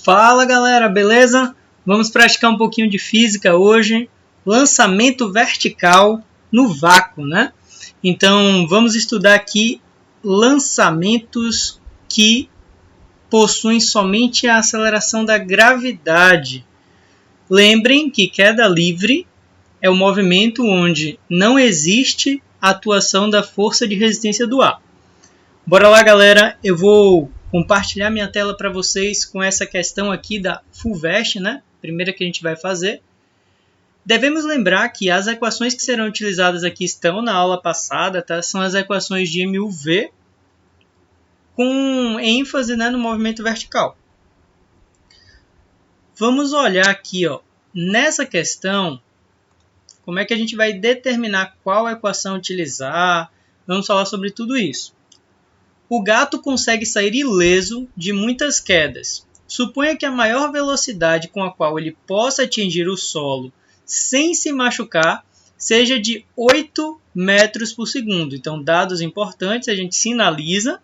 Fala galera, beleza? Vamos praticar um pouquinho de física hoje. Lançamento vertical no vácuo, né? Então vamos estudar aqui lançamentos que possuem somente a aceleração da gravidade. Lembrem que queda livre é o movimento onde não existe atuação da força de resistência do ar. Bora lá, galera, eu vou compartilhar minha tela para vocês com essa questão aqui da FUVEST, né? Primeira que a gente vai fazer. Devemos lembrar que as equações que serão utilizadas aqui estão na aula passada, tá? São as equações de MUV com ênfase, né, no movimento vertical. Vamos olhar aqui, ó, nessa questão, como é que a gente vai determinar qual equação utilizar. Vamos falar sobre tudo isso. O gato consegue sair ileso de muitas quedas. Suponha que a maior velocidade com a qual ele possa atingir o solo sem se machucar seja de 8 metros por segundo. Então, dados importantes, a gente sinaliza.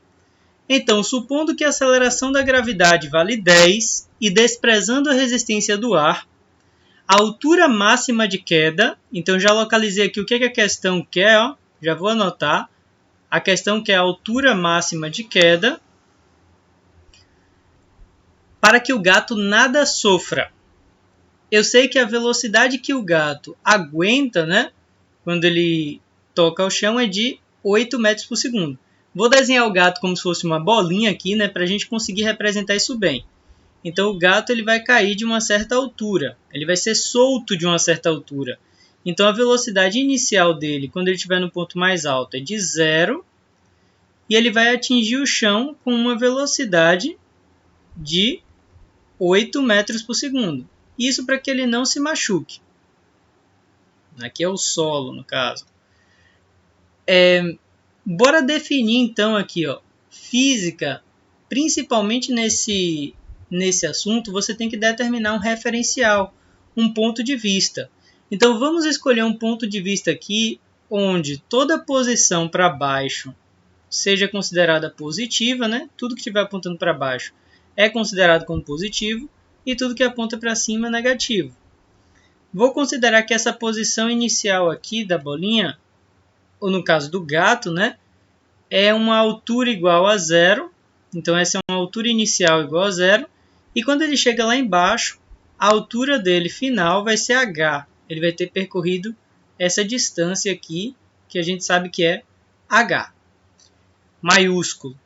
Então, supondo que a aceleração da gravidade vale 10 e desprezando a resistência do ar, a altura máxima de queda, então já localizei aqui o que a questão quer, ó, já vou anotar. A questão que é a altura máxima de queda para que o gato nada sofra. Eu sei que a velocidade que o gato aguenta, né, quando ele toca ao chão é de 8 metros por segundo. Vou desenhar o gato como se fosse uma bolinha aqui, né, para a gente conseguir representar isso bem. Então o gato ele vai cair de uma certa altura, ele vai ser solto de uma certa altura. Então a velocidade inicial dele, quando ele estiver no ponto mais alto, é de 0. E ele vai atingir o chão com uma velocidade de 8 metros por segundo. Isso para que ele não se machuque. Aqui é o solo, no caso. Bora definir então aqui, ó, física, principalmente nesse assunto, você tem que determinar um referencial, um ponto de vista. Então vamos escolher um ponto de vista aqui onde toda posição para baixo seja considerada positiva, né? Tudo que estiver apontando para baixo é considerado como positivo e tudo que aponta para cima é negativo. Vou considerar que essa posição inicial aqui da bolinha, ou no caso do gato, né, é uma altura igual a 0. Então essa é uma altura inicial igual a 0. E quando ele chega lá embaixo, a altura dele final vai ser h. Ele vai ter percorrido essa distância aqui, que a gente sabe que é h. Maiúsculo.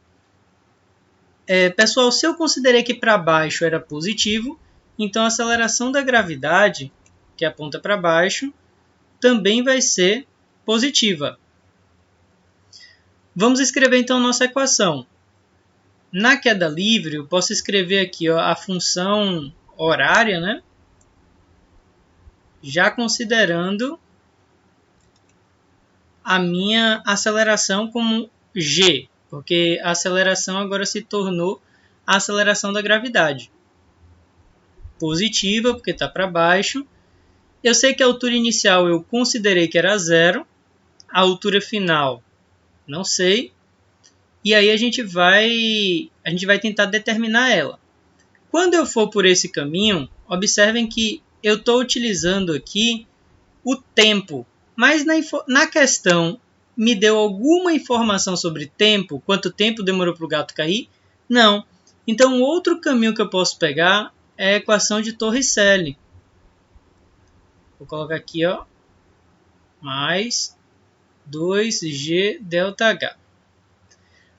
Pessoal, se eu considerei que para baixo era positivo, então a aceleração da gravidade, que aponta para baixo, também vai ser positiva. Vamos escrever então nossa equação. Na queda livre, eu posso escrever aqui, ó, a função horária, né? Já considerando a minha aceleração como g, porque a aceleração agora se tornou a aceleração da gravidade. Positiva, porque está para baixo. Eu sei que a altura inicial eu considerei que era 0. A altura final, não sei. E aí a gente vai tentar determinar ela. Quando eu for por esse caminho, observem que eu estou utilizando aqui o tempo. Mas na questão, me deu alguma informação sobre tempo? Quanto tempo demorou para o gato cair? Não. Então, outro caminho que eu posso pegar é a equação de Torricelli. Vou colocar aqui, ó, mais 2g ΔH.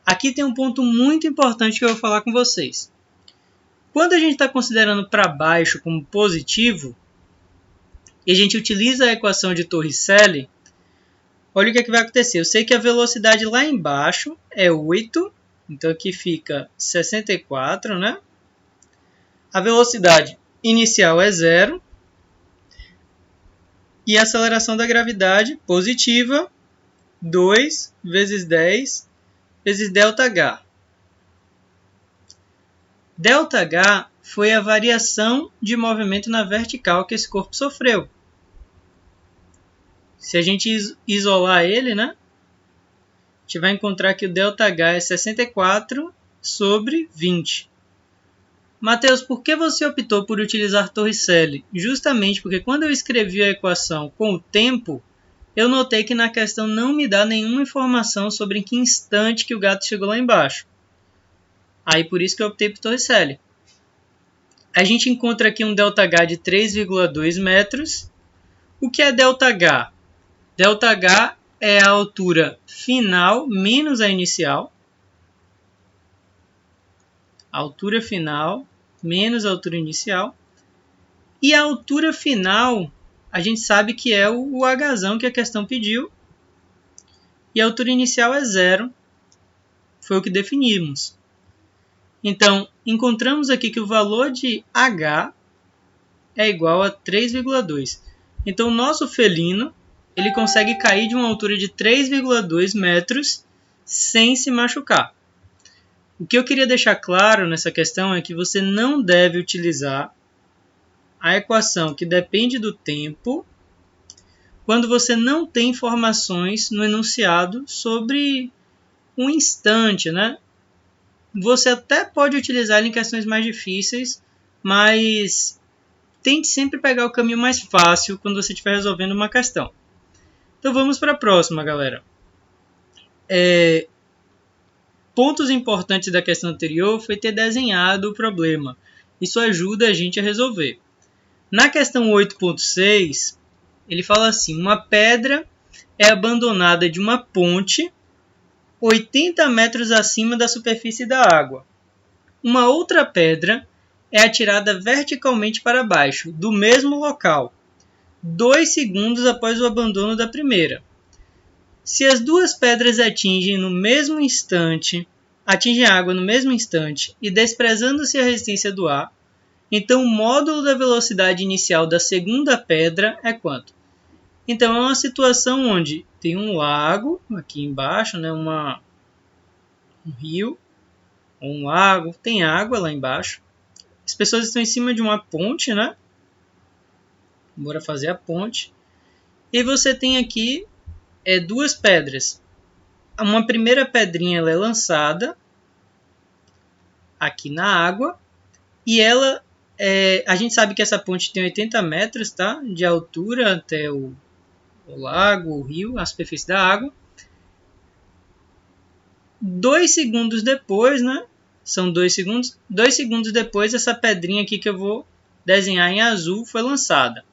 Aqui tem um ponto muito importante que eu vou falar com vocês. Quando a gente está considerando para baixo como positivo, e a gente utiliza a equação de Torricelli, olha o que é que vai acontecer. Eu sei que a velocidade lá embaixo é 8, então aqui fica 64, né? A velocidade inicial é 0. E a aceleração da gravidade positiva, 2 vezes 10 vezes ΔH. ΔH foi a variação de movimento na vertical que esse corpo sofreu. Se a gente isolar ele, né, a gente vai encontrar que o ΔH é 64 sobre 20. Matheus, por que você optou por utilizar Torricelli? Justamente porque quando eu escrevi a equação com o tempo, eu notei que na questão não me dá nenhuma informação sobre em que instante que o gato chegou lá embaixo. Aí por isso que eu optei por Torricelli. A gente encontra aqui um ΔH de 3,2 metros. O que é ΔH? ΔH é a altura final menos a inicial. A altura final menos a altura inicial. E a altura final, a gente sabe que é o Hzão que a questão pediu. E a altura inicial é 0. Foi o que definimos. Então, encontramos aqui que o valor de H é igual a 3,2. Então, o nosso felino ele consegue cair de uma altura de 3,2 metros sem se machucar. O que eu queria deixar claro nessa questão é que você não deve utilizar a equação que depende do tempo quando você não tem informações no enunciado sobre um instante, né? Você até pode utilizar ele em questões mais difíceis, mas tente sempre pegar o caminho mais fácil quando você estiver resolvendo uma questão. Então vamos para a próxima, galera. Pontos importantes da questão anterior foi ter desenhado o problema. Isso ajuda a gente a resolver. Na questão 8.6, ele fala assim: uma pedra é abandonada de uma ponte 80 metros acima da superfície da água. Uma outra pedra é atirada verticalmente para baixo, do mesmo local, 2 segundos após o abandono da primeira. Se as duas pedras atingem a água no mesmo instante e desprezando-se a resistência do ar, então o módulo da velocidade inicial da segunda pedra é quanto? Então é uma situação onde tem um lago aqui embaixo, né, um rio, ou um lago, tem água lá embaixo. As pessoas estão em cima de uma ponte, né? Bora fazer a ponte. E você tem aqui duas pedras. Uma primeira pedrinha ela é lançada aqui na água. E ela, a gente sabe que essa ponte tem 80 metros, tá? De altura até o lago, o rio, a superfície da água. 2 segundos depois, né? São 2 segundos. 2 segundos depois, essa pedrinha aqui que eu vou desenhar em azul foi lançada.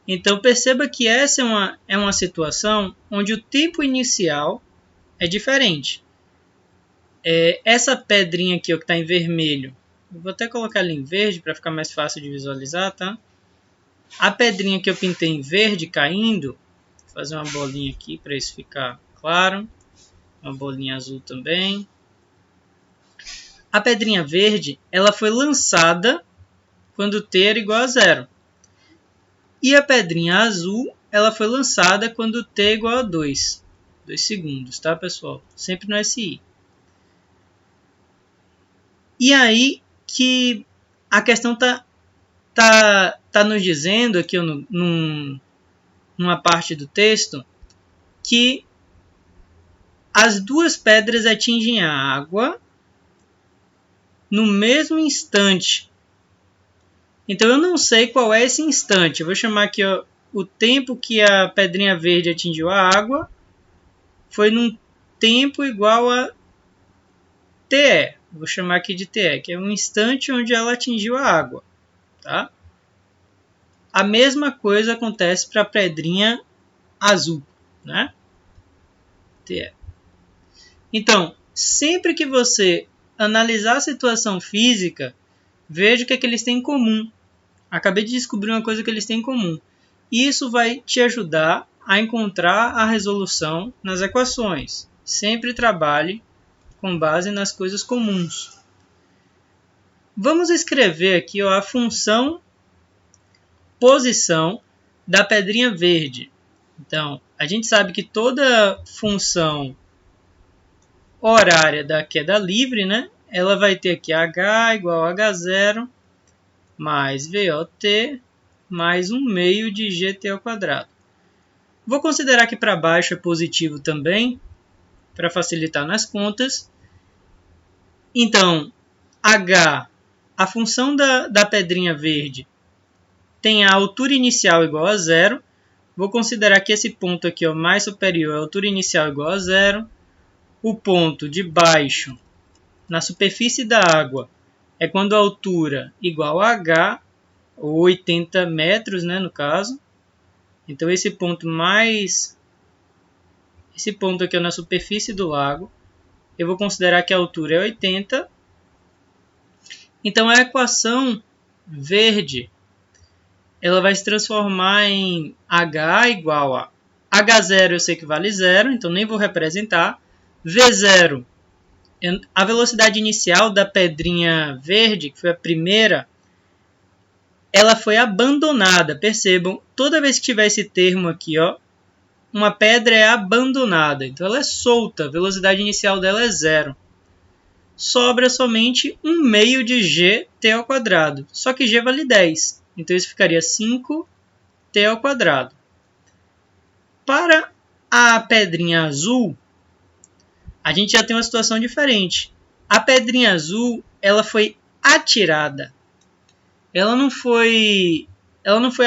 Então, perceba que essa é uma situação onde o tempo inicial é diferente. Essa pedrinha aqui ó, que está em vermelho, eu vou até colocar ela em verde para ficar mais fácil de visualizar, tá? A pedrinha que eu pintei em verde caindo, vou fazer uma bolinha aqui para isso ficar claro. Uma bolinha azul também. A pedrinha verde, ela foi lançada quando t era igual a 0. E a pedrinha azul, ela foi lançada quando t é igual a 2. 2 segundos, tá, pessoal? Sempre no SI. E aí que a questão tá nos dizendo aqui numa parte do texto que as duas pedras atingem a água no mesmo instante. Então eu não sei qual é esse instante. Eu vou chamar aqui ó, o tempo que a pedrinha verde atingiu a água foi num tempo igual a TE. Vou chamar aqui de TE, que é um instante onde ela atingiu a água. Tá? A mesma coisa acontece para a pedrinha azul. Né? TE. Então, sempre que você analisar a situação física, veja o que eles têm em comum. Acabei de descobrir uma coisa que eles têm em comum. E isso vai te ajudar a encontrar a resolução nas equações. Sempre trabalhe com base nas coisas comuns. Vamos escrever aqui ó, a função posição da pedrinha verde. Então, a gente sabe que toda função horária da queda livre, né? Ela vai ter aqui h igual a h0 mais VOT mais 1 meio de GT ao quadrado. Vou considerar que para baixo é positivo também, para facilitar nas contas. Então, h a função da pedrinha verde tem a altura inicial igual a zero. Vou considerar que esse ponto aqui, ó, mais superior, a altura inicial igual a zero. O ponto de baixo, na superfície da água, é quando a altura igual a h, ou 80 metros, né, no caso. Então, esse ponto aqui é na superfície do lago. Eu vou considerar que a altura é 80. Então, a equação verde ela vai se transformar em h igual a h0, eu sei que vale 0, então nem vou representar. V0, a velocidade inicial da pedrinha verde, que foi a primeira, ela foi abandonada. Percebam, toda vez que tiver esse termo aqui, ó, uma pedra é abandonada. Então ela é solta, a velocidade inicial dela é 0. Sobra somente 1 meio de gt ao quadrado. Só que g vale 10. Então isso ficaria 5t ao quadrado. Para a pedrinha azul, a gente já tem uma situação diferente. A pedrinha azul, ela foi atirada. Ela não foi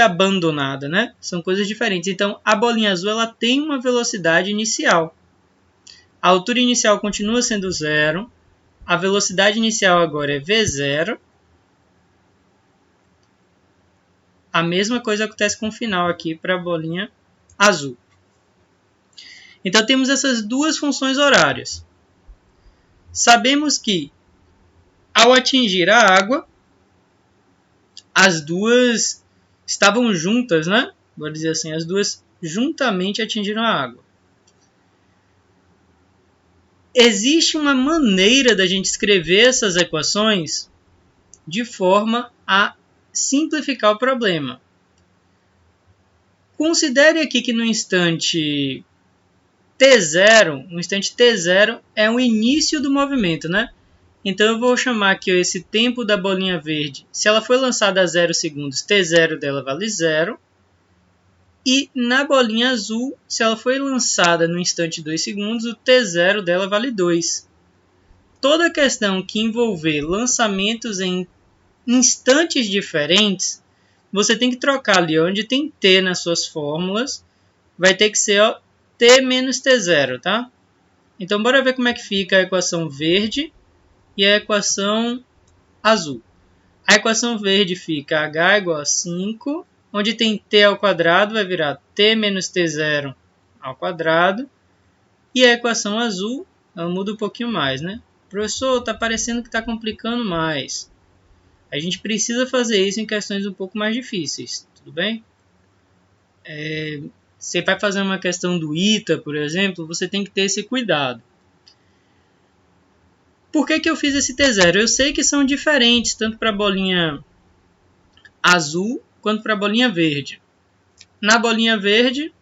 abandonada, né? São coisas diferentes. Então, a bolinha azul ela tem uma velocidade inicial. A altura inicial continua sendo 0. A velocidade inicial agora é v0. A mesma coisa acontece com o final aqui para a bolinha azul. Então, temos essas duas funções horárias. Sabemos que, ao atingir a água, as duas estavam juntas, né? Vou dizer assim, as duas juntamente atingiram a água. Existe uma maneira da gente escrever essas equações de forma a simplificar o problema. Considere aqui que no instante t0 é o início do movimento, né? Então eu vou chamar aqui ó, esse tempo da bolinha verde. Se ela foi lançada a 0 segundos, t0 dela vale 0. E na bolinha azul, se ela foi lançada no instante 2 segundos, o t0 dela vale 2. Toda questão que envolver lançamentos em instantes diferentes, você tem que trocar ali onde tem t nas suas fórmulas. Vai ter que ser ó, t menos t0, tá? Então, bora ver como é que fica a equação verde e a equação azul. A equação verde fica h igual a 5, onde tem t ao quadrado vai virar t menos t0 ao quadrado. E a equação azul, ela muda um pouquinho mais, né? Professor, está parecendo que está complicando mais. A gente precisa fazer isso em questões um pouco mais difíceis, tudo bem? Você vai fazer uma questão do ITA, por exemplo, você tem que ter esse cuidado. Por que eu fiz esse T0? Eu sei que são diferentes, tanto para a bolinha azul quanto para a bolinha verde. Na bolinha verde,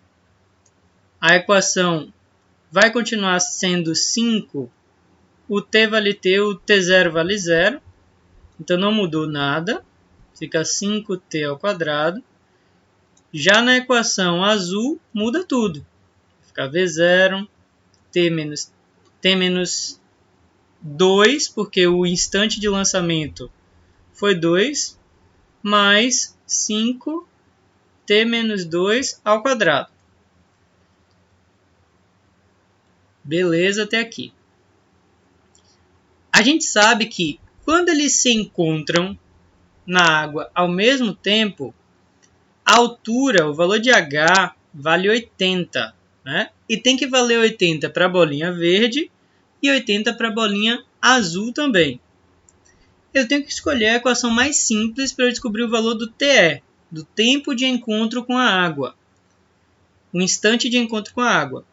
a equação vai continuar sendo 5, o t vale t, o t0 vale 0. Então não mudou nada, fica 5t ao quadrado. Já na equação azul, muda tudo. Fica v0, t menos 2, porque o instante de lançamento foi 2, mais 5t menos 2 ao quadrado. Beleza até aqui. A gente sabe que quando eles se encontram na água ao mesmo tempo, a altura, o valor de h, vale 80. Né? E tem que valer 80 para a bolinha verde e 80 para a bolinha azul também. Eu tenho que escolher a equação mais simples para eu descobrir o valor do TE, do tempo de encontro com a água. O instante de encontro com a água.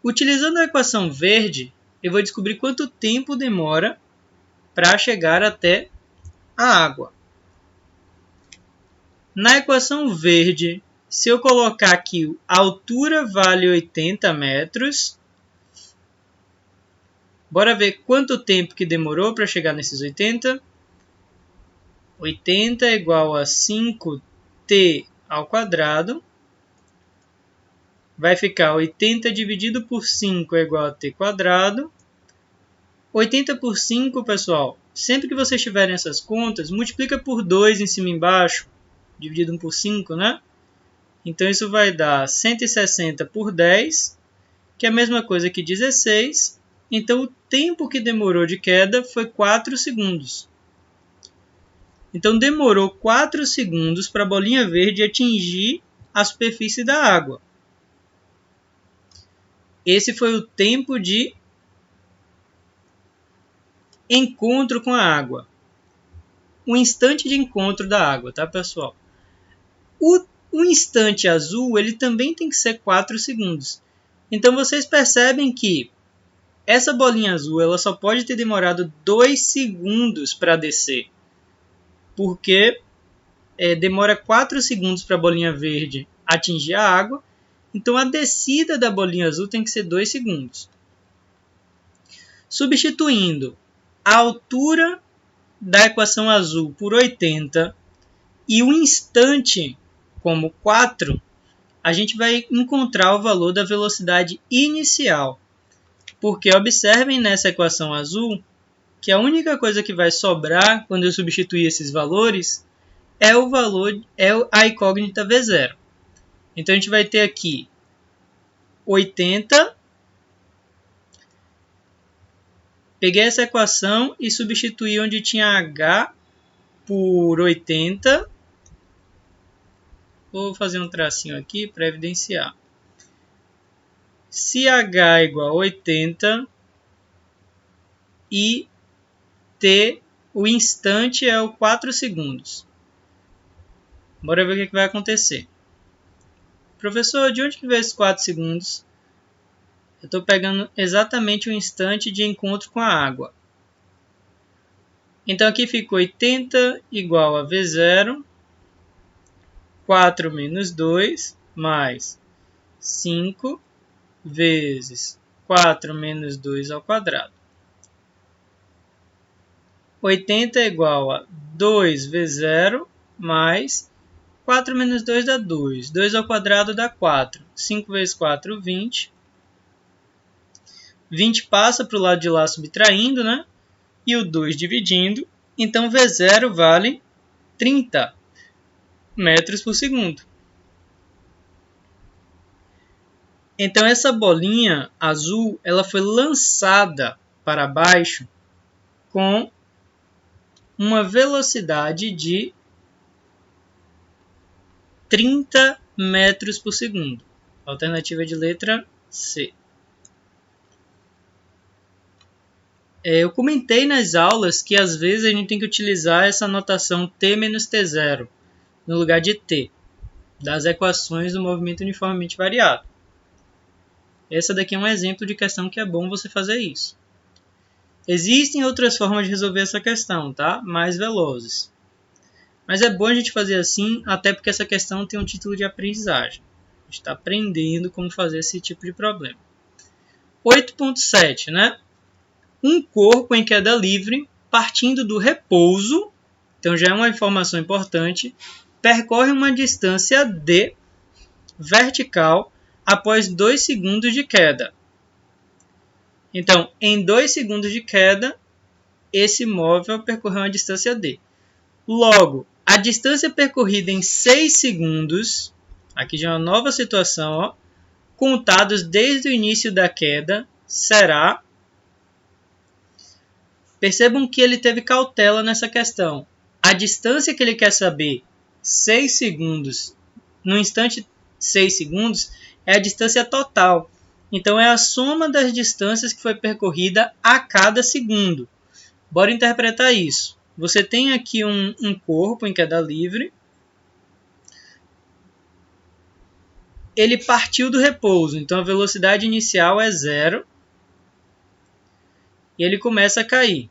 Utilizando a equação verde, eu vou descobrir quanto tempo demora para chegar até a água. Na equação verde, se eu colocar aqui a altura vale 80 metros, bora ver quanto tempo que demorou para chegar nesses 80. 80 é igual a 5t ao quadrado. Vai ficar 80 dividido por 5 é igual a t quadrado. 80 por 5, pessoal, sempre que vocês tiverem essas contas, multiplica por 2 em cima e embaixo, dividido 1 por 5, né? Então isso vai dar 160 por 10, que é a mesma coisa que 16. Então o tempo que demorou de queda foi 4 segundos. Então demorou 4 segundos para a bolinha verde atingir a superfície da água. Esse foi o tempo de encontro com a água. O instante de encontro da água, tá, pessoal? O instante azul ele também tem que ser 4 segundos. Então vocês percebem que essa bolinha azul ela só pode ter demorado 2 segundos para descer. Porque demora 4 segundos para a bolinha verde atingir a água. Então a descida da bolinha azul tem que ser 2 segundos. Substituindo a altura da equação azul por 80 e o instante como 4, a gente vai encontrar o valor da velocidade inicial. Porque observem nessa equação azul que a única coisa que vai sobrar quando eu substituir esses valores é a incógnita V0. Então a gente vai ter aqui 80. Peguei essa equação e substituí onde tinha H por 80. Vou fazer um tracinho aqui para evidenciar. Se H é igual a 80 e T, o instante é o 4 segundos. Bora ver o que vai acontecer. Professor, de onde que veio esses 4 segundos? Eu estou pegando exatamente o instante de encontro com a água. Então aqui ficou 80 igual a V0, 4 menos 2, mais 5 vezes 4 menos 2 ao quadrado. 80 é igual a 2V0 mais 4 menos 2 dá 2. 2 ao quadrado dá 4. 5 vezes 4, 20. 20 passa para o lado de lá subtraindo, né? E o 2 dividindo. Então V0 vale 30 metros por segundo. Então essa bolinha azul ela foi lançada para baixo com uma velocidade de 30 metros por segundo. Alternativa de letra C. Eu comentei nas aulas que às vezes a gente tem que utilizar essa notação T menos T0 no lugar de T, das equações do movimento uniformemente variado. Essa daqui é um exemplo de questão que é bom você fazer isso. Existem outras formas de resolver essa questão, tá? Mais velozes. Mas é bom a gente fazer assim, até porque essa questão tem um título de aprendizagem. A gente está aprendendo como fazer esse tipo de problema. 8.7, né? Um corpo em queda livre, partindo do repouso, então já é uma informação importante, percorre uma distância d vertical após 2 segundos de queda. Então, em 2 segundos de queda, esse móvel percorreu uma distância d. Logo, a distância percorrida em 6 segundos, aqui já é uma nova situação, ó, contados desde o início da queda, será... Percebam que ele teve cautela nessa questão. A distância que ele quer saber, 6 segundos, no instante 6 segundos, é a distância total. Então, é a soma das distâncias que foi percorrida a cada segundo. Bora interpretar isso. Você tem aqui um corpo em queda livre. Ele partiu do repouso, então a velocidade inicial é 0. E ele começa a cair.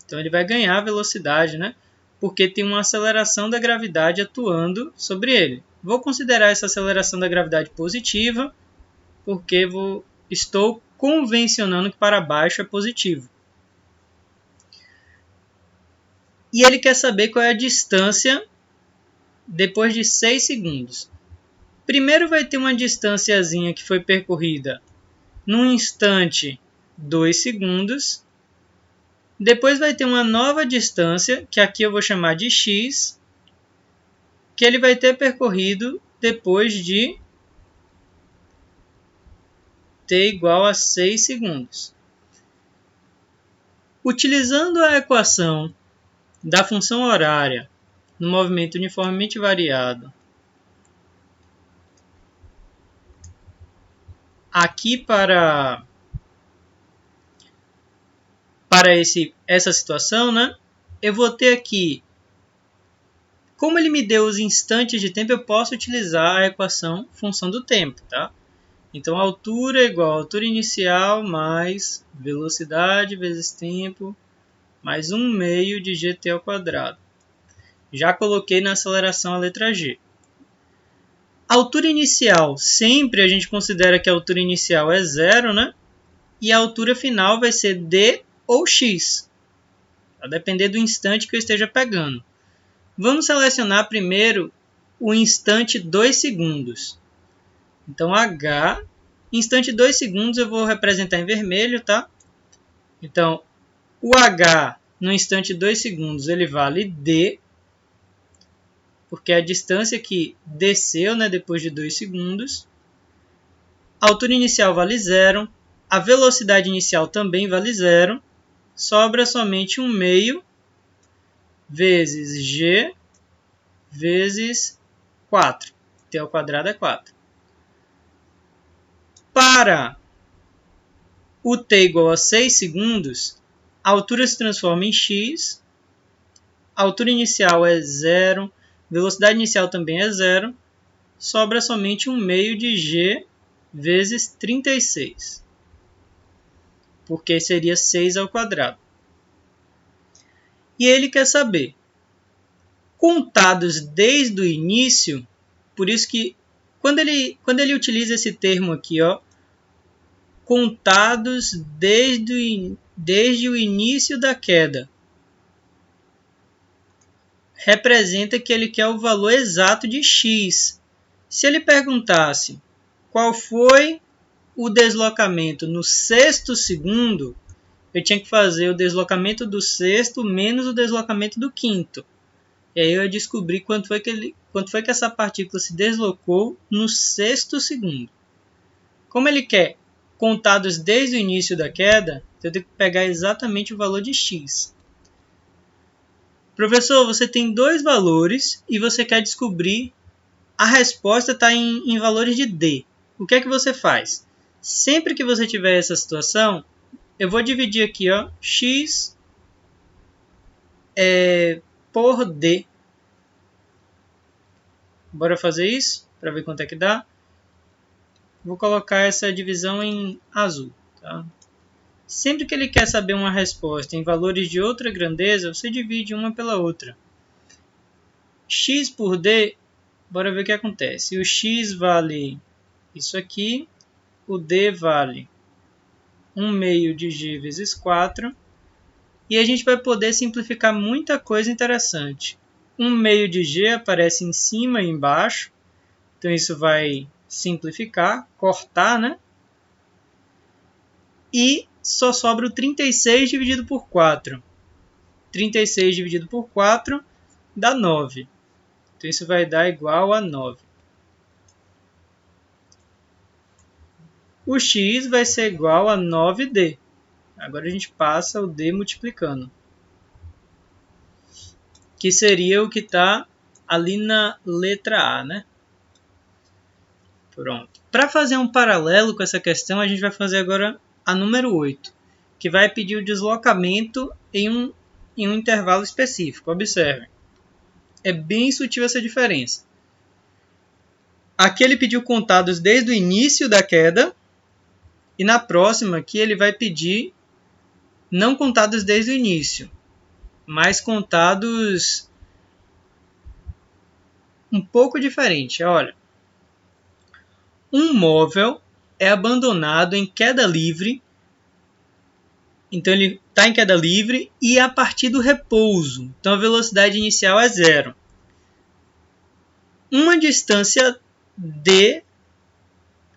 Então ele vai ganhar velocidade, né? Porque tem uma aceleração da gravidade atuando sobre ele. Vou considerar essa aceleração da gravidade positiva, porque estou convencionando que para baixo é positivo. E ele quer saber qual é a distância depois de 6 segundos. Primeiro vai ter uma distânciazinha que foi percorrida num instante 2 segundos. Depois vai ter uma nova distância, que aqui eu vou chamar de x, que ele vai ter percorrido depois de t igual a 6 segundos. Utilizando a equação da função horária no movimento uniformemente variado, aqui para essa situação, né, eu vou ter aqui, como ele me deu os instantes de tempo, eu posso utilizar a equação função do tempo, tá? Então, altura é igual a altura inicial mais velocidade vezes tempo mais 1 meio de gt ao quadrado. Já coloquei na aceleração a letra G. A altura inicial, sempre a gente considera que a altura inicial é 0, né? E a altura final vai ser d ou x, a depender do instante que eu esteja pegando. Vamos selecionar primeiro o instante 2 segundos. Então, h, instante 2 segundos eu vou representar em vermelho, tá? Então, o h no instante 2 segundos ele vale d, porque é a distância que desceu, né, depois de 2 segundos. A altura inicial vale 0, a velocidade inicial também vale 0, sobra somente 1 meio vezes g vezes 4, t ao quadrado é 4. Para o t igual a 6 segundos, a altura se transforma em x, a altura inicial é 0, velocidade inicial também é 0, sobra somente 1 meio de g vezes 36, porque seria 6 ao quadrado. E ele quer saber, contados desde o início, por isso que quando ele utiliza esse termo aqui, ó, contados desde o início da queda, representa que ele quer o valor exato de x. Se ele perguntasse qual foi o deslocamento no sexto segundo, eu tinha que fazer o deslocamento do sexto menos o deslocamento do quinto. E aí eu ia descobrir quanto foi que essa partícula se deslocou no sexto segundo. Como ele quer contados desde o início da queda, eu tenho que pegar exatamente o valor de x. Professor, você tem dois valores e você quer descobrir, a resposta está em valores de d. O que é que você faz? Sempre que você tiver essa situação, eu vou dividir aqui, ó, x por d. Bora fazer isso para ver quanto é que dá? Vou colocar essa divisão em azul. Tá? Sempre que ele quer saber uma resposta em valores de outra grandeza, você divide uma pela outra. X por d, bora ver o que acontece. O x vale isso aqui, o d vale 1 meio de g vezes 4. E a gente vai poder simplificar muita coisa interessante. 1 meio de g aparece em cima e embaixo. Então isso vai simplificar, cortar, né? E só sobra o 36 dividido por 4. 36 dividido por 4 dá 9. Então isso vai dar igual a 9. O x vai ser igual a 9d. Agora a gente passa o d multiplicando, que seria o que está ali na letra A, né? Pronto. Para fazer um paralelo com essa questão, a gente vai fazer agora a número 8, que vai pedir o deslocamento em um intervalo específico. Observe. É bem sutil essa diferença. Aqui ele pediu contados desde o início da queda, e na próxima aqui ele vai pedir não contados desde o início, mas contados um pouco diferente. Olha, um móvel é abandonado em queda livre, então ele está em queda livre e a partir do repouso, então a velocidade inicial é 0. Uma distância d,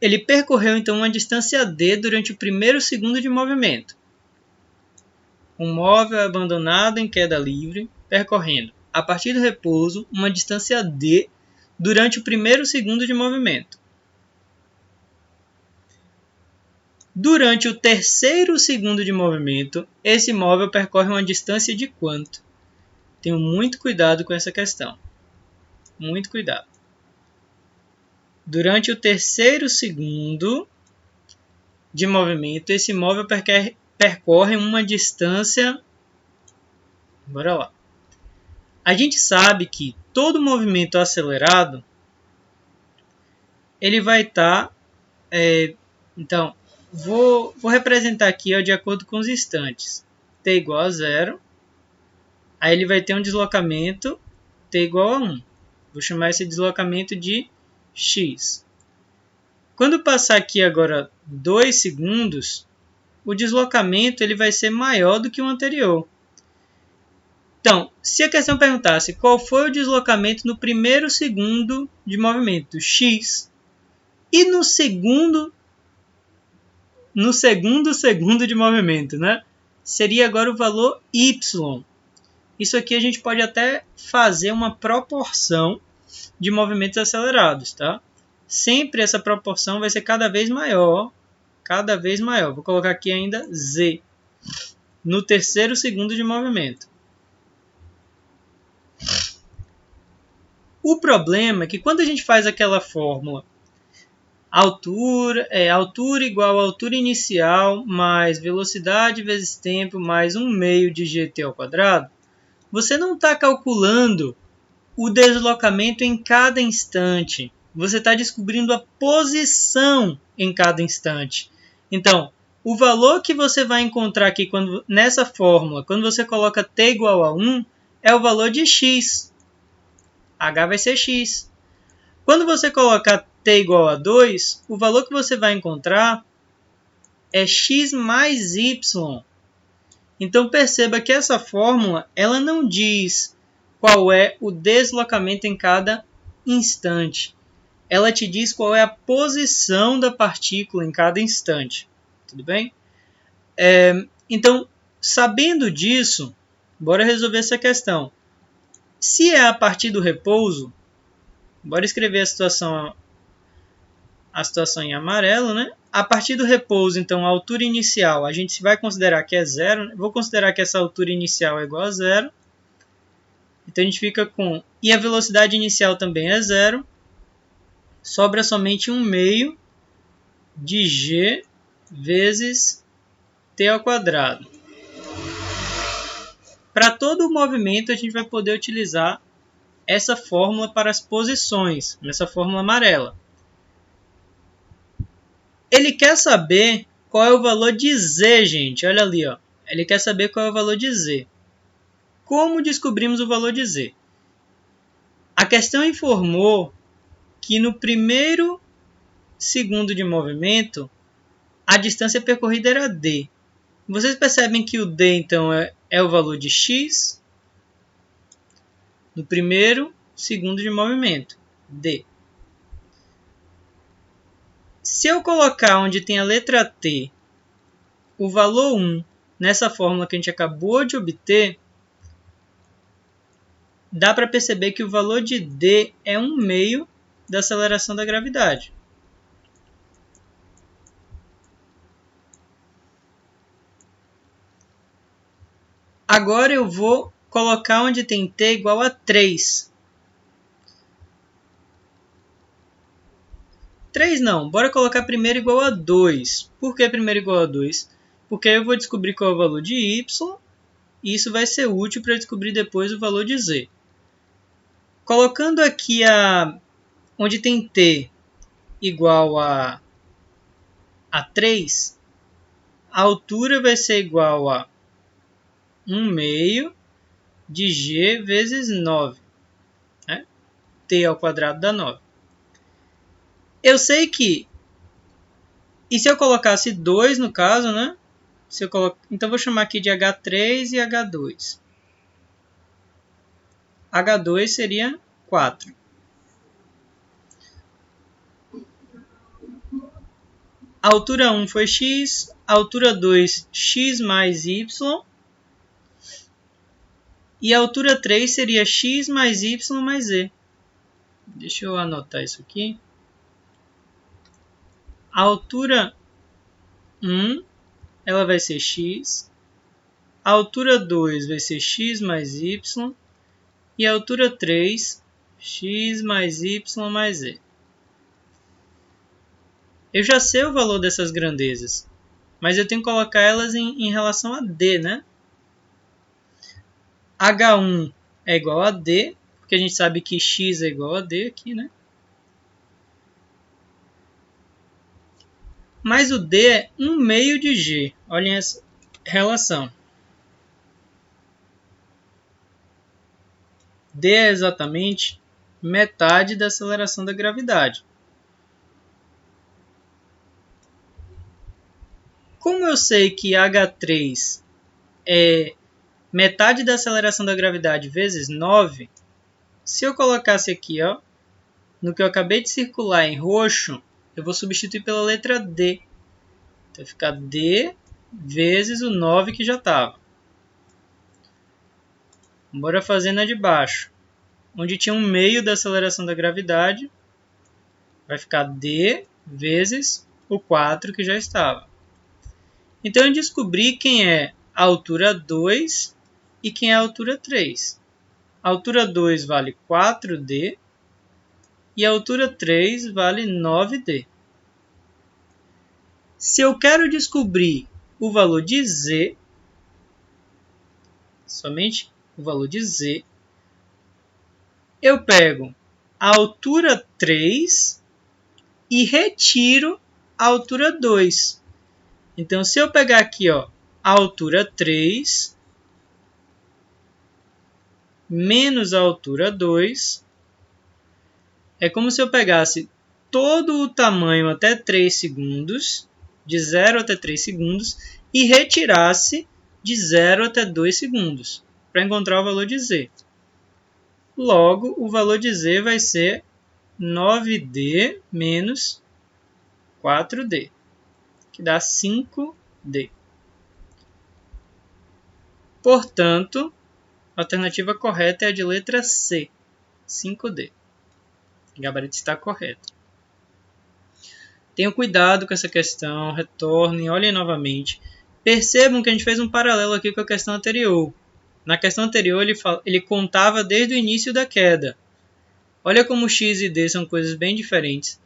ele percorreu então uma distância d durante o primeiro segundo de movimento. Um móvel é abandonado em queda livre, percorrendo, a partir do repouso, uma distância d durante o primeiro segundo de movimento. Durante o terceiro segundo de movimento, esse móvel percorre uma distância de quanto? Tenho muito cuidado com essa questão. Muito cuidado. Durante o terceiro segundo de movimento, esse móvel percorre uma distância... Bora lá. A gente sabe que todo movimento acelerado, ele vai estar... então, vou representar aqui de acordo com os instantes. T igual a 0. Aí ele vai ter um deslocamento t igual a 1. Vou chamar esse deslocamento de x. Quando passar aqui agora 2 segundos, o deslocamento ele vai ser maior do que o anterior. Então, se a questão perguntasse qual foi o deslocamento no primeiro segundo de movimento, x, e no segundo segundo de movimento, né? Seria agora o valor y. Isso aqui a gente pode até fazer uma proporção de movimentos acelerados, tá? Sempre essa proporção vai ser cada vez maior, cada vez maior. Vou colocar aqui ainda z, no terceiro segundo de movimento. O problema é que quando a gente faz aquela fórmula altura igual a altura inicial mais velocidade vezes tempo mais 1 meio de gt ao quadrado, você não está calculando o deslocamento em cada instante. Você está descobrindo a posição em cada instante. Então, o valor que você vai encontrar aqui nessa fórmula, quando você coloca t igual a 1, é o valor de x. H vai ser x. Quando você colocar t igual a 2, o valor que você vai encontrar é x mais y. Então, perceba que essa fórmula ela não diz qual é o deslocamento em cada instante. Ela te diz qual é a posição da partícula em cada instante. Tudo bem? Então, sabendo disso, bora resolver essa questão. Se é a partir do repouso, bora escrever a situação em amarelo, né? A partir do repouso, então, a altura inicial, a gente vai considerar que é 0. Né? Vou considerar que essa altura inicial é igual a 0. Então, a gente fica com... E a velocidade inicial também é 0. Sobra somente 1 meio de g vezes t ao quadrado. Para todo o movimento, a gente vai poder utilizar essa fórmula para as posições, nessa fórmula amarela. Ele quer saber qual é o valor de z, gente. Olha ali, ó. Ele quer saber qual é o valor de z. Como descobrimos o valor de z? A questão informou que no primeiro segundo de movimento, a distância percorrida era d. Vocês percebem que o d, então, é o valor de x no primeiro segundo de movimento, d. Se eu colocar onde tem a letra t, o valor 1, nessa fórmula que a gente acabou de obter, dá para perceber que o valor de d é 1 meio da aceleração da gravidade. Agora eu vou colocar onde tem t igual a 3. 3 não, bora colocar primeiro igual a 2. Por que primeiro igual a 2? Porque aí eu vou descobrir qual é o valor de y, e isso vai ser útil para descobrir depois o valor de z. Colocando aqui onde tem t igual a 3, a altura vai ser igual a 1 meio de g vezes 9. Né? T ao quadrado dá 9. Eu sei que... E se eu colocasse 2 no caso, né? Então, vou chamar aqui de H3 e H2. H2 seria 4. A altura 1 foi x, a altura 2, x mais y, E a altura 3 seria x mais y mais z. Deixa eu anotar isso aqui. A altura 1 ela vai ser x. A altura 2 vai ser x mais y. E a altura 3, x mais y mais z. Eu já sei o valor dessas grandezas, mas eu tenho que colocar elas em relação a d, né? H1 é igual a d, porque a gente sabe que x é igual a d aqui, né? Mas o d é 1/2 de g. Olhem essa relação. D é exatamente metade da aceleração da gravidade. Como eu sei que H3 é metade da aceleração da gravidade vezes 9, se eu colocasse aqui, ó, no que eu acabei de circular em roxo, eu vou substituir pela letra D. Então vai ficar D vezes o 9 que já estava. Bora fazer na de baixo. Onde tinha 1/2 da aceleração da gravidade, vai ficar D vezes o 4 que já estava. Então eu descobri quem é a altura 2 e quem é a altura 3. A altura 2 vale 4D e a altura 3 vale 9D. Se eu quero descobrir o valor de Z, somente o valor de Z, eu pego a altura 3 e retiro a altura 2. Então, se eu pegar aqui, ó, a altura 3 menos a altura 2, é como se eu pegasse todo o tamanho até 3 segundos, de 0 até 3 segundos, e retirasse de 0 até 2 segundos, para encontrar o valor de Z. Logo, o valor de Z vai ser 9D menos 4D, que dá 5D. Portanto, a alternativa correta é a de letra C, 5D. O gabarito está correto. Tenham cuidado com essa questão, retornem, olhem novamente. Percebam que a gente fez um paralelo aqui com a questão anterior. Na questão anterior, ele contava desde o início da queda. Olha como x e d são coisas bem diferentes.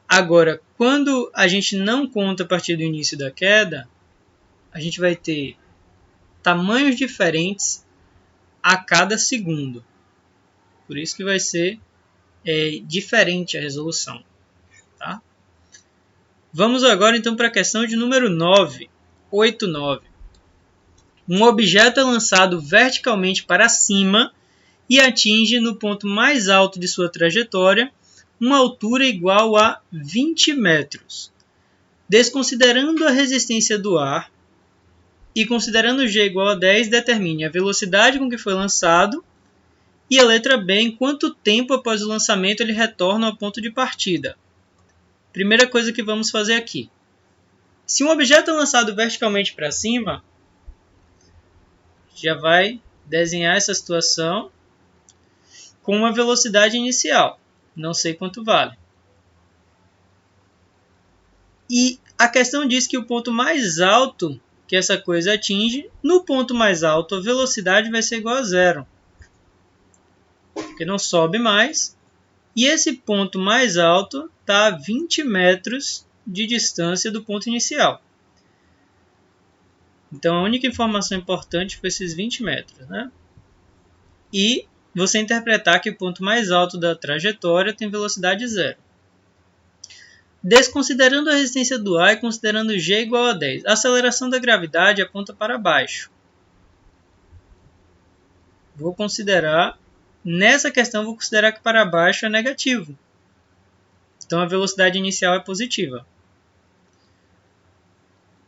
Agora, quando a gente não conta a partir do início da queda, a gente vai ter tamanhos diferentes a cada segundo. Por isso que vai ser diferente a resolução. Tá? Vamos agora então para a questão de número 9. 8.9. Um objeto é lançado verticalmente para cima e atinge no ponto mais alto de sua trajetória uma altura igual a 20 metros. Desconsiderando a resistência do ar e considerando g igual a 10, determine a velocidade com que foi lançado e a letra B, em quanto tempo após o lançamento ele retorna ao ponto de partida. Primeira coisa que vamos fazer aqui. Se um objeto é lançado verticalmente para cima, já vai desenhar essa situação com uma velocidade inicial. Não sei quanto vale. E a questão diz que o ponto mais alto que essa coisa atinge, no ponto mais alto a velocidade vai ser igual a 0. Porque não sobe mais. E esse ponto mais alto está a 20 metros de distância do ponto inicial. Então a única informação importante foi esses 20 metros. Né? E você interpretar que o ponto mais alto da trajetória tem velocidade 0. Desconsiderando a resistência do ar e considerando g igual a 10, a aceleração da gravidade aponta para baixo. Nessa questão, vou considerar que para baixo é negativo. Então a velocidade inicial é positiva.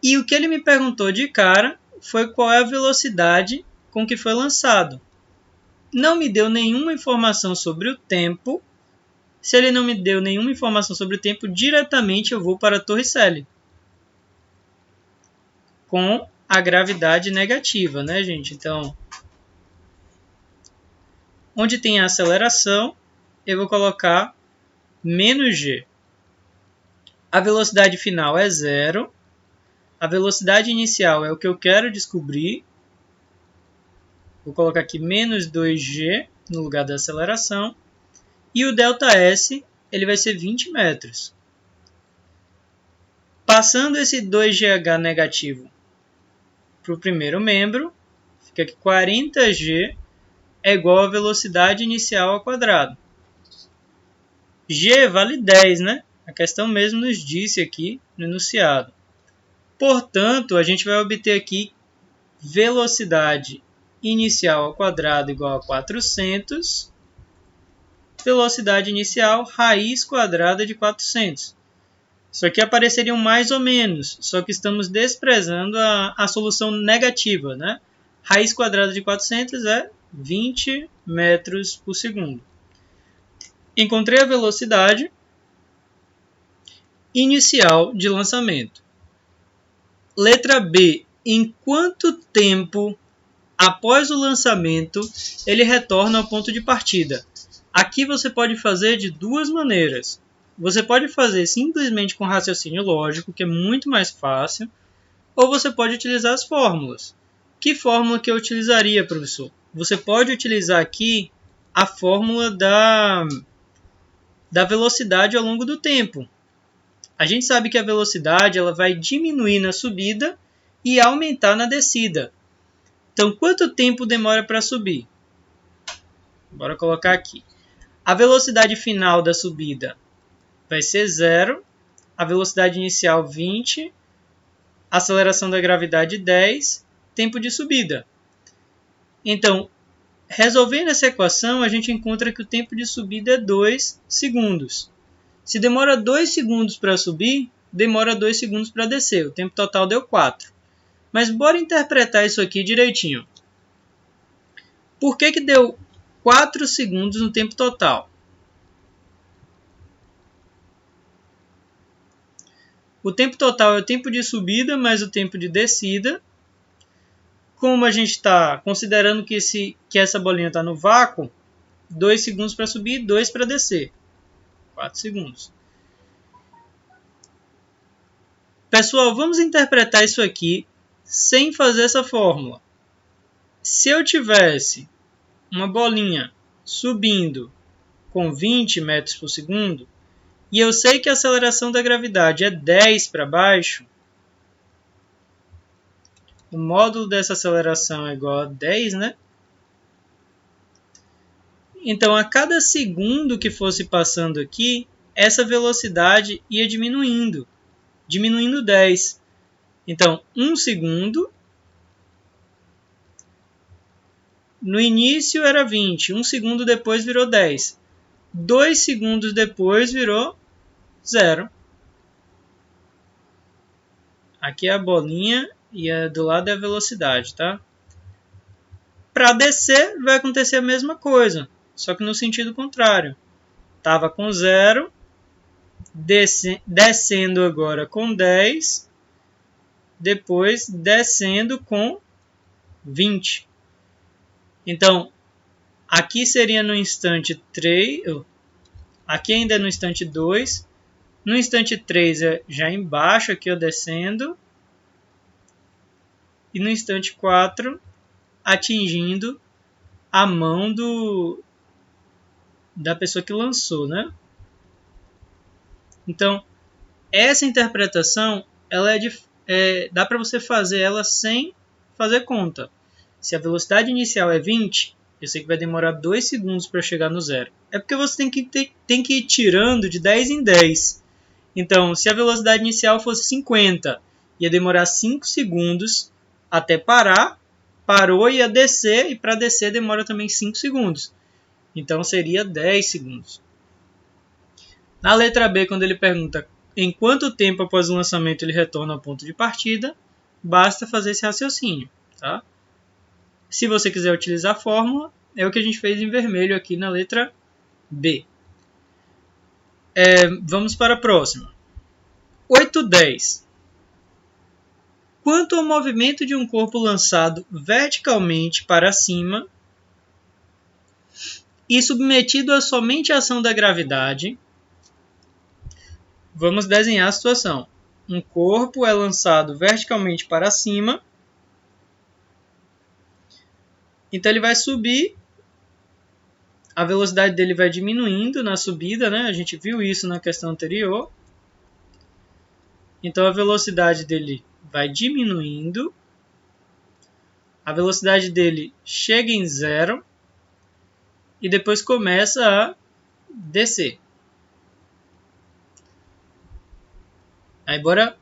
E o que ele me perguntou de cara foi qual é a velocidade com que foi lançado. Não me deu nenhuma informação sobre o tempo. Se ele não me deu nenhuma informação sobre o tempo, diretamente eu vou para a Torricelli. Com a gravidade negativa, né, gente? Então, onde tem a aceleração, eu vou colocar menos g. A velocidade final é 0. A velocidade inicial é o que eu quero descobrir. Vou colocar aqui menos 2g no lugar da aceleração. E o ΔS ele vai ser 20 metros. Passando esse 2GH negativo para o primeiro membro, fica que 40G é igual à velocidade inicial ao quadrado. G vale 10, né? A questão mesmo nos disse aqui no enunciado. Portanto, a gente vai obter aqui velocidade inicial ao quadrado igual a 400, velocidade inicial raiz quadrada de 400. Isso aqui apareceria um mais ou menos, só que estamos desprezando a solução negativa, né? Raiz quadrada de 400 é 20 metros por segundo. Encontrei a velocidade inicial de lançamento. Letra B. Em quanto tempo após o lançamento ele retorna ao ponto de partida? Aqui você pode fazer de duas maneiras. Você pode fazer simplesmente com raciocínio lógico, que é muito mais fácil, ou você pode utilizar as fórmulas. Que fórmula que eu utilizaria, professor? Você pode utilizar aqui a fórmula da velocidade ao longo do tempo. A gente sabe que a velocidade ela vai diminuir na subida e aumentar na descida. Então, quanto tempo demora para subir? Bora colocar aqui. A velocidade final da subida vai ser 0, a velocidade inicial 20, aceleração da gravidade 10, tempo de subida. Então, resolvendo essa equação, a gente encontra que o tempo de subida é 2 segundos. Se demora 2 segundos para subir, demora 2 segundos para descer. O tempo total deu 4. Mas bora interpretar isso aqui direitinho. Por que deu 4 segundos no tempo total? O tempo total é o tempo de subida mais o tempo de descida. Como a gente está considerando que essa bolinha está no vácuo, 2 segundos para subir e 2 para descer. 4 segundos. Pessoal, vamos interpretar isso aqui sem fazer essa fórmula. Se eu tivesse uma bolinha subindo com 20 metros por segundo, e eu sei que a aceleração da gravidade é 10 para baixo, o módulo dessa aceleração é igual a 10, né? Então, a cada segundo que fosse passando aqui, essa velocidade ia diminuindo 10. Então, 1 segundo, no início era 20, 1 segundo depois virou 10. 2 segundos depois virou 0. Aqui é a bolinha e do lado é a velocidade, tá? Para descer vai acontecer a mesma coisa, só que no sentido contrário. Estava com 0, descendo agora com 10, depois descendo com 20. Então, aqui seria no instante 3, aqui ainda é no instante 2, no instante 3 é já embaixo, aqui eu descendo, e no instante 4 atingindo a mão da pessoa que lançou, né? Então, essa interpretação ela dá para você fazer ela sem fazer conta. Se a velocidade inicial é 20, eu sei que vai demorar 2 segundos para chegar no zero. É porque você tem que ir tirando de 10 em 10. Então, se a velocidade inicial fosse 50, ia demorar 5 segundos até parar. Parou, ia descer, e para descer demora também 5 segundos. Então, seria 10 segundos. Na letra B, quando ele pergunta em quanto tempo após o lançamento ele retorna ao ponto de partida, basta fazer esse raciocínio, tá? Se você quiser utilizar a fórmula, é o que a gente fez em vermelho aqui na letra B. Vamos para a próxima. 8.10. Quanto ao movimento de um corpo lançado verticalmente para cima e submetido a somente a ação da gravidade, vamos desenhar a situação. Um corpo é lançado verticalmente para cima, então ele vai subir, a velocidade dele vai diminuindo na subida, né? A gente viu isso na questão anterior. Então a velocidade dele vai diminuindo, a velocidade dele chega em zero e depois começa a descer. Aí bora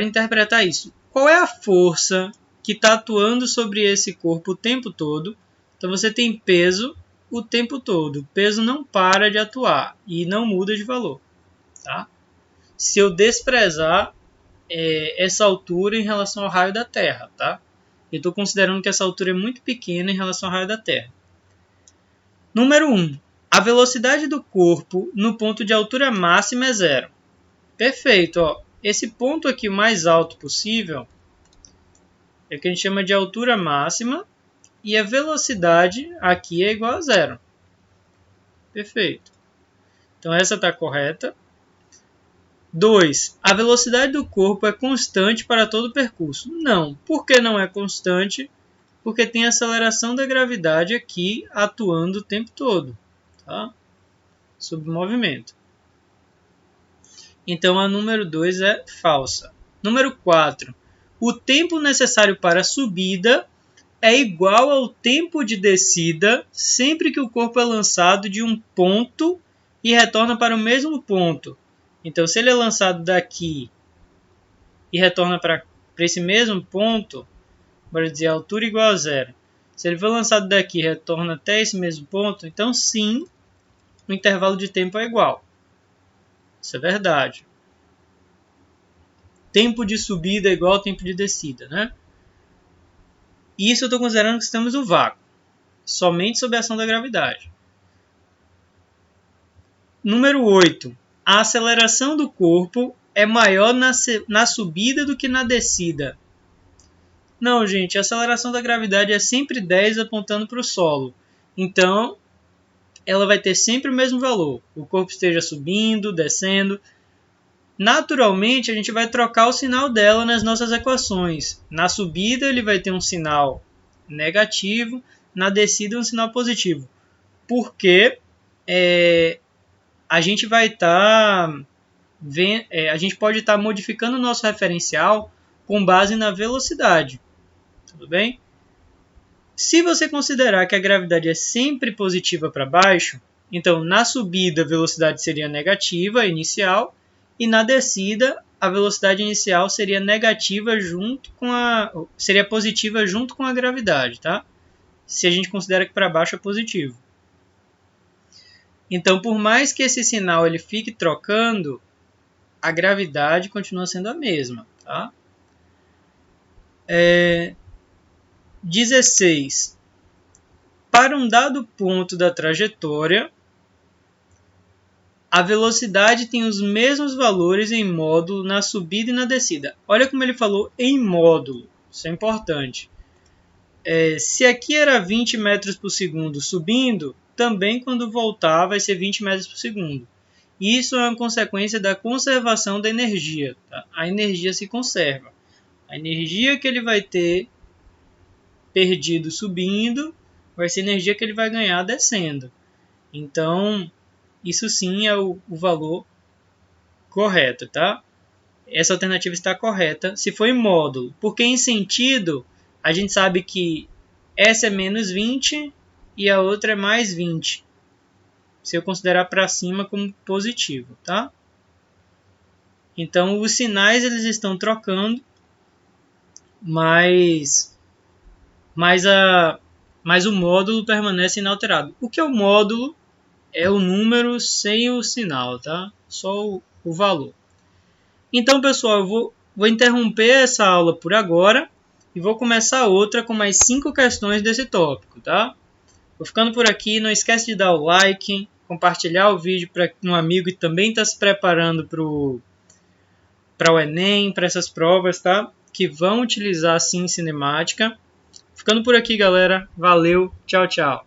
interpretar isso. Qual é a força que está atuando sobre esse corpo o tempo todo? Então você tem peso o tempo todo. O peso não para de atuar e não muda de valor. Tá? Se eu desprezar essa altura em relação ao raio da Terra, tá? Eu estou considerando que essa altura é muito pequena em relação ao raio da Terra. Número 1. A velocidade do corpo no ponto de altura máxima é zero. Perfeito. Ó. Esse ponto aqui mais alto possível é o que a gente chama de altura máxima e a velocidade aqui é igual a zero. Perfeito. Então essa está correta. 2. A velocidade do corpo é constante para todo o percurso. Não. Por que não é constante? Porque tem a aceleração da gravidade aqui atuando o tempo todo. Tá? Sob movimento. Então a número 2 é falsa. Número 4. O tempo necessário para a subida é igual ao tempo de descida sempre que o corpo é lançado de um ponto e retorna para o mesmo ponto. Então, se ele é lançado daqui e retorna para esse mesmo ponto, bora dizer, a altura igual a zero. Se ele for lançado daqui e retorna até esse mesmo ponto, então sim, o intervalo de tempo é igual. Isso é verdade. Tempo de subida é igual ao tempo de descida, né? Isso eu estou considerando que estamos no vácuo, somente sob a ação da gravidade. Número 8. A aceleração do corpo é maior na subida do que na descida. Não, gente, a aceleração da gravidade é sempre 10 apontando para o solo. Então, ela vai ter sempre o mesmo valor. O corpo esteja subindo, descendo. Naturalmente, a gente vai trocar o sinal dela nas nossas equações. Na subida, ele vai ter um sinal negativo. Na descida, um sinal positivo. Porque a gente vai estar... a gente pode estar modificando o nosso referencial com base na velocidade. Tudo bem? Se você considerar que a gravidade é sempre positiva para baixo, então na subida a velocidade seria negativa inicial e na descida a velocidade inicial seria negativa seria positiva junto com a gravidade, tá? Se a gente considera que para baixo é positivo. Então, por mais que esse sinal ele fique trocando, a gravidade continua sendo a mesma, tá? 16. Para um dado ponto da trajetória, a velocidade tem os mesmos valores em módulo na subida e na descida. Olha como ele falou em módulo, isso é importante. Se aqui era 20 metros por segundo subindo, também quando voltar vai ser 20 metros por segundo. Isso é uma consequência da conservação da energia. Tá? A energia se conserva. A energia que ele vai ter perdido subindo vai ser a energia que ele vai ganhar descendo. Então, isso sim é o valor correto, tá? Essa alternativa está correta se for em módulo. Porque em sentido, a gente sabe que essa é menos 20 e a outra é mais 20. Se eu considerar para cima como positivo, tá? Então, os sinais eles estão trocando, mas o módulo permanece inalterado. O que é o módulo? É o número sem o sinal, tá? Só o valor. Então, pessoal, eu vou interromper essa aula por agora e vou começar outra com mais 5 questões desse tópico, tá? Vou ficando por aqui. Não esquece de dar o like, compartilhar o vídeo para um amigo que também está se preparando para o Enem, para essas provas, tá? Que vão utilizar sim cinemática. Ficando por aqui, galera. Valeu. Tchau, tchau.